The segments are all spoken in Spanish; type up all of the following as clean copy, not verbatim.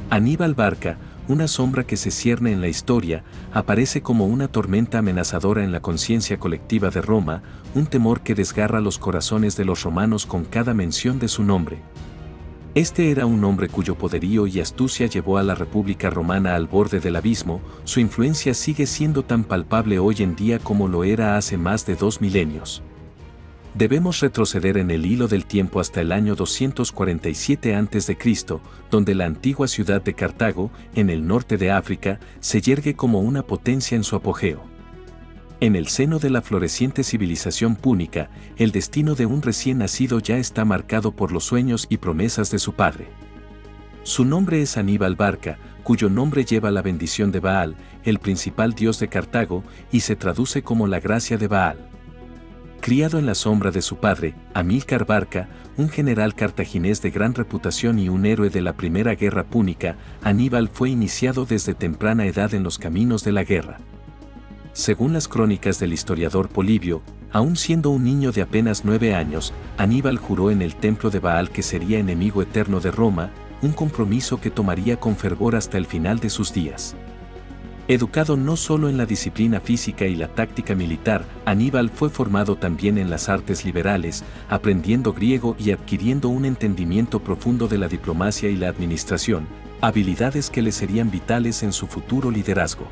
Aníbal Barca, una sombra que se cierne en la historia, aparece como una tormenta amenazadora en la conciencia colectiva de Roma, un temor que desgarra los corazones de los romanos con cada mención de su nombre. Este era un hombre cuyo poderío y astucia llevó a la República Romana al borde del abismo. Su influencia sigue siendo tan palpable hoy en día como lo era hace más de 2 milenios. Debemos retroceder en el hilo del tiempo hasta el año 247 a.C., donde la antigua ciudad de Cartago, en el norte de África, se yergue como una potencia en su apogeo. En el seno de la floreciente civilización púnica, el destino de un recién nacido ya está marcado por los sueños y promesas de su padre. Su nombre es Aníbal Barca, cuyo nombre lleva la bendición de Baal, el principal dios de Cartago, y se traduce como la gracia de Baal. Criado en la sombra de su padre, Amílcar Barca, un general cartaginés de gran reputación y un héroe de la Primera Guerra Púnica, Aníbal fue iniciado desde temprana edad en los caminos de la guerra. Según las crónicas del historiador Polibio, aun siendo un niño de apenas 9 años, Aníbal juró en el templo de Baal que sería enemigo eterno de Roma, un compromiso que tomaría con fervor hasta el final de sus días. Educado no solo en la disciplina física y la táctica militar, Aníbal fue formado también en las artes liberales, aprendiendo griego y adquiriendo un entendimiento profundo de la diplomacia y la administración, habilidades que le serían vitales en su futuro liderazgo.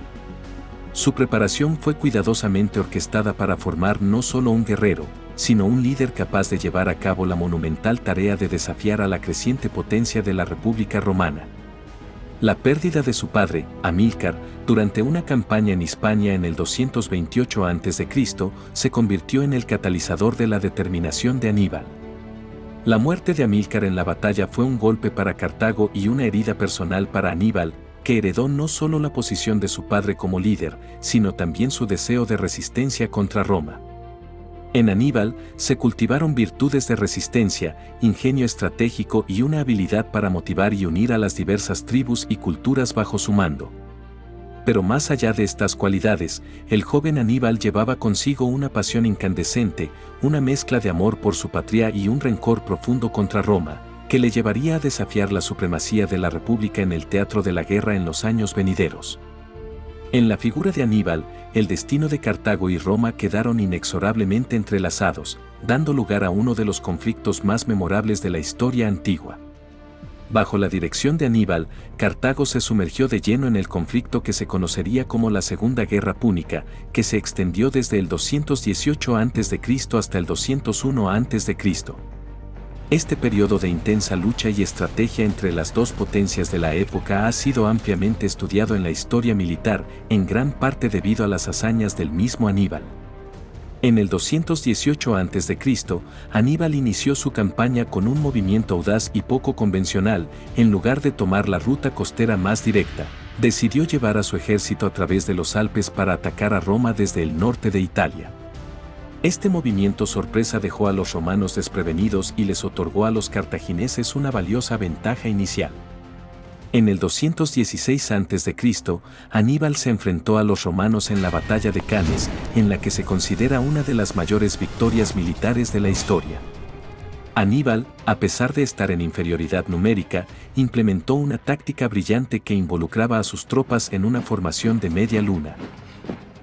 Su preparación fue cuidadosamente orquestada para formar no solo un guerrero, sino un líder capaz de llevar a cabo la monumental tarea de desafiar a la creciente potencia de la República Romana. La pérdida de su padre, Amílcar, durante una campaña en Hispania en el 228 a.C., se convirtió en el catalizador de la determinación de Aníbal. La muerte de Amílcar en la batalla fue un golpe para Cartago y una herida personal para Aníbal, que heredó no solo la posición de su padre como líder, sino también su deseo de resistencia contra Roma. En Aníbal se cultivaron virtudes de resistencia, ingenio estratégico y una habilidad para motivar y unir a las diversas tribus y culturas bajo su mando. Pero más allá de estas cualidades, el joven Aníbal llevaba consigo una pasión incandescente, una mezcla de amor por su patria y un rencor profundo contra Roma, que le llevaría a desafiar la supremacía de la República en el teatro de la guerra en los años venideros. En la figura de Aníbal, el destino de Cartago y Roma quedaron inexorablemente entrelazados, dando lugar a uno de los conflictos más memorables de la historia antigua. Bajo la dirección de Aníbal, Cartago se sumergió de lleno en el conflicto que se conocería como la Segunda Guerra Púnica, que se extendió desde el 218 a.C. hasta el 201 a.C. Este periodo de intensa lucha y estrategia entre las dos potencias de la época ha sido ampliamente estudiado en la historia militar, en gran parte debido a las hazañas del mismo Aníbal. En el 218 a.C., Aníbal inició su campaña con un movimiento audaz y poco convencional. En lugar de tomar la ruta costera más directa, decidió llevar a su ejército a través de los Alpes para atacar a Roma desde el norte de Italia. Este movimiento sorpresa dejó a los romanos desprevenidos y les otorgó a los cartagineses una valiosa ventaja inicial. En el 216 a.C., Aníbal se enfrentó a los romanos en la batalla de Cannes, en la que se considera una de las mayores victorias militares de la historia. Aníbal, a pesar de estar en inferioridad numérica, implementó una táctica brillante que involucraba a sus tropas en una formación de media luna.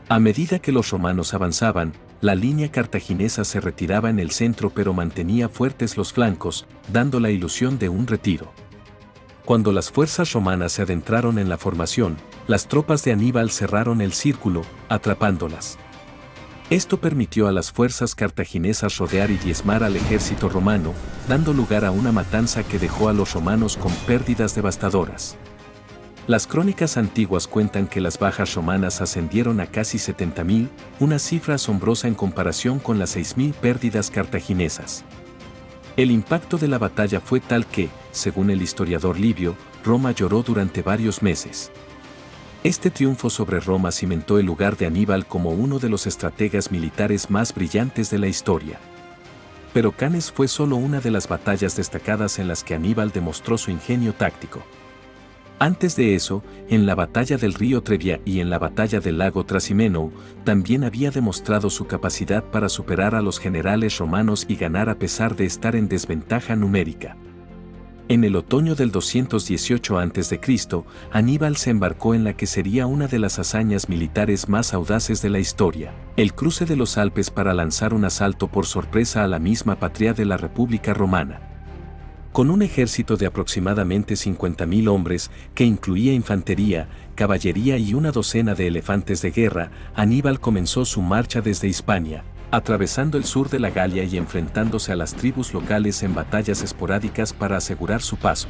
A medida que los romanos avanzaban, la línea cartaginesa se retiraba en el centro pero mantenía fuertes los flancos, dando la ilusión de un retiro. Cuando las fuerzas romanas se adentraron en la formación, las tropas de Aníbal cerraron el círculo, atrapándolas. Esto permitió a las fuerzas cartaginesas rodear y diezmar al ejército romano, dando lugar a una matanza que dejó a los romanos con pérdidas devastadoras. Las crónicas antiguas cuentan que las bajas romanas ascendieron a casi 70.000, una cifra asombrosa en comparación con las 6.000 pérdidas cartaginesas. El impacto de la batalla fue tal que, según el historiador Livio, Roma lloró durante varios meses. Este triunfo sobre Roma cimentó el lugar de Aníbal como uno de los estrategas militares más brillantes de la historia. Pero Cannes fue solo una de las batallas destacadas en las que Aníbal demostró su ingenio táctico. Antes de eso, en la batalla del río Trebia y en la batalla del lago Trasimeno, también había demostrado su capacidad para superar a los generales romanos y ganar a pesar de estar en desventaja numérica. En el otoño del 218 a.C., Aníbal se embarcó en la que sería una de las hazañas militares más audaces de la historia, el cruce de los Alpes para lanzar un asalto por sorpresa a la misma patria de la República Romana. Con un ejército de aproximadamente 50.000 hombres, que incluía infantería, caballería y una docena de elefantes de guerra, Aníbal comenzó su marcha desde Hispania, atravesando el sur de la Galia y enfrentándose a las tribus locales en batallas esporádicas para asegurar su paso.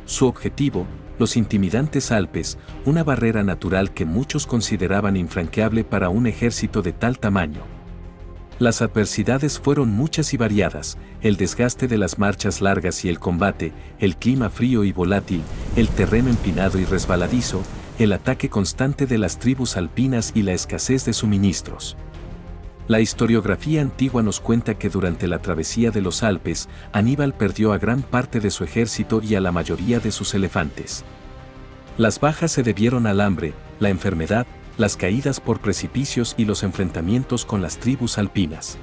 Su objetivo, los intimidantes Alpes, una barrera natural que muchos consideraban infranqueable para un ejército de tal tamaño. Las adversidades fueron muchas y variadas, el desgaste de las marchas largas y el combate, el clima frío y volátil, el terreno empinado y resbaladizo, el ataque constante de las tribus alpinas y la escasez de suministros. La historiografía antigua nos cuenta que durante la travesía de los Alpes, Aníbal perdió a gran parte de su ejército y a la mayoría de sus elefantes. Las bajas se debieron al hambre, la enfermedad, las caídas por precipicios y los enfrentamientos con las tribus alpinas.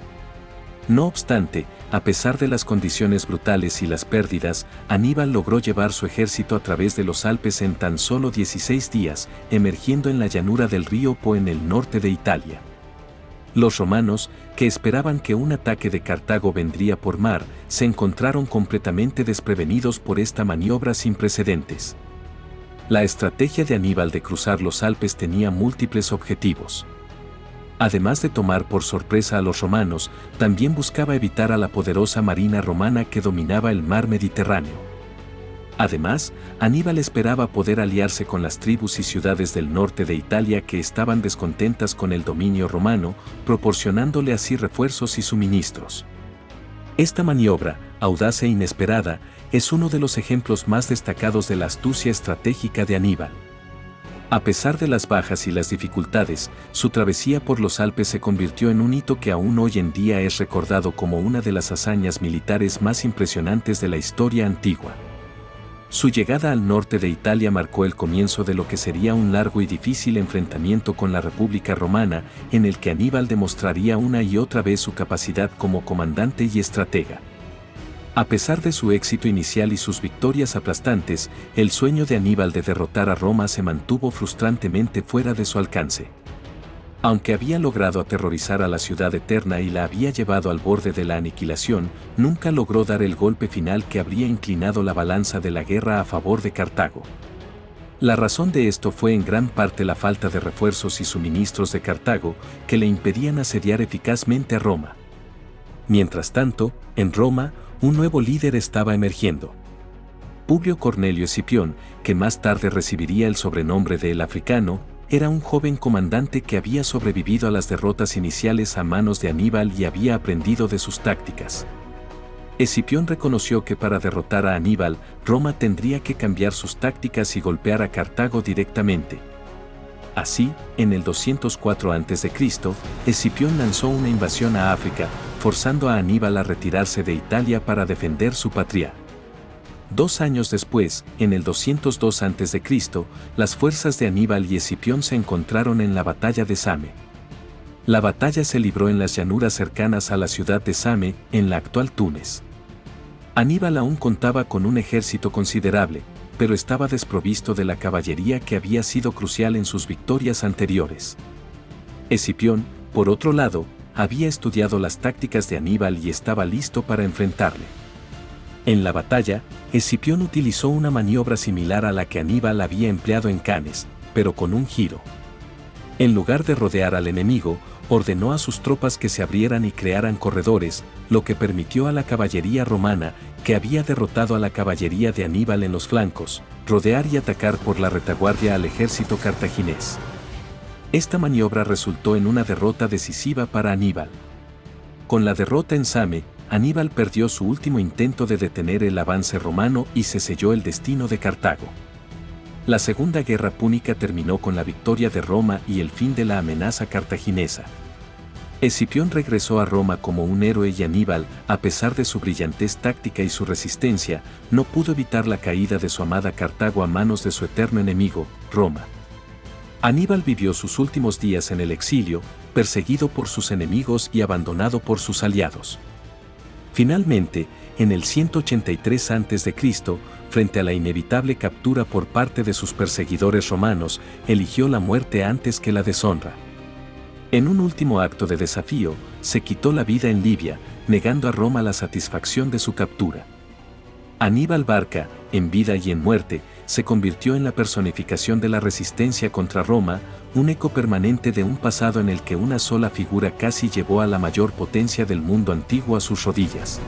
No obstante, a pesar de las condiciones brutales y las pérdidas, Aníbal logró llevar su ejército a través de los Alpes en tan solo 16 días, emergiendo en la llanura del río Po en el norte de Italia. Los romanos, que esperaban que un ataque de Cartago vendría por mar, se encontraron completamente desprevenidos por esta maniobra sin precedentes. La estrategia de Aníbal de cruzar los Alpes tenía múltiples objetivos. Además de tomar por sorpresa a los romanos, también buscaba evitar a la poderosa marina romana que dominaba el mar Mediterráneo. Además, Aníbal esperaba poder aliarse con las tribus y ciudades del norte de Italia que estaban descontentas con el dominio romano, proporcionándole así refuerzos y suministros. Esta maniobra, audaz e inesperada, es uno de los ejemplos más destacados de la astucia estratégica de Aníbal. A pesar de las bajas y las dificultades, su travesía por los Alpes se convirtió en un hito que aún hoy en día es recordado como una de las hazañas militares más impresionantes de la historia antigua. Su llegada al norte de Italia marcó el comienzo de lo que sería un largo y difícil enfrentamiento con la República Romana, en el que Aníbal demostraría una y otra vez su capacidad como comandante y estratega. A pesar de su éxito inicial y sus victorias aplastantes, el sueño de Aníbal de derrotar a Roma se mantuvo frustrantemente fuera de su alcance. Aunque había logrado aterrorizar a la ciudad eterna y la había llevado al borde de la aniquilación, nunca logró dar el golpe final que habría inclinado la balanza de la guerra a favor de Cartago. La razón de esto fue en gran parte la falta de refuerzos y suministros de Cartago, que le impedían asediar eficazmente a Roma. Mientras tanto, en Roma, un nuevo líder estaba emergiendo. Publio Cornelio Escipión, que más tarde recibiría el sobrenombre de El Africano, era un joven comandante que había sobrevivido a las derrotas iniciales a manos de Aníbal y había aprendido de sus tácticas. Escipión reconoció que para derrotar a Aníbal, Roma tendría que cambiar sus tácticas y golpear a Cartago directamente. Así, en el 204 a.C., Escipión lanzó una invasión a África, forzando a Aníbal a retirarse de Italia para defender su patria. 2 años después, en el 202 a.C., las fuerzas de Aníbal y Escipión se encontraron en la batalla de Same. La batalla se libró en las llanuras cercanas a la ciudad de Same, en la actual Túnez. Aníbal aún contaba con un ejército considerable, pero estaba desprovisto de la caballería que había sido crucial en sus victorias anteriores. Escipión, por otro lado, había estudiado las tácticas de Aníbal y estaba listo para enfrentarle. En la batalla, Escipión utilizó una maniobra similar a la que Aníbal había empleado en Cannes, pero con un giro. En lugar de rodear al enemigo, ordenó a sus tropas que se abrieran y crearan corredores, lo que permitió a la caballería romana, que había derrotado a la caballería de Aníbal en los flancos, rodear y atacar por la retaguardia al ejército cartaginés. Esta maniobra resultó en una derrota decisiva para Aníbal. Con la derrota en Same, Aníbal perdió su último intento de detener el avance romano y se selló el destino de Cartago. La Segunda Guerra Púnica terminó con la victoria de Roma y el fin de la amenaza cartaginesa. Escipión regresó a Roma como un héroe y Aníbal, a pesar de su brillantez táctica y su resistencia, no pudo evitar la caída de su amada Cartago a manos de su eterno enemigo, Roma. Aníbal vivió sus últimos días en el exilio, perseguido por sus enemigos y abandonado por sus aliados. Finalmente, en el 183 a.C., frente a la inevitable captura por parte de sus perseguidores romanos, eligió la muerte antes que la deshonra. En un último acto de desafío, se quitó la vida en Libia, negando a Roma la satisfacción de su captura. Aníbal Barca, en vida y en muerte, se convirtió en la personificación de la resistencia contra Roma, un eco permanente de un pasado en el que una sola figura casi llevó a la mayor potencia del mundo antiguo a sus rodillas.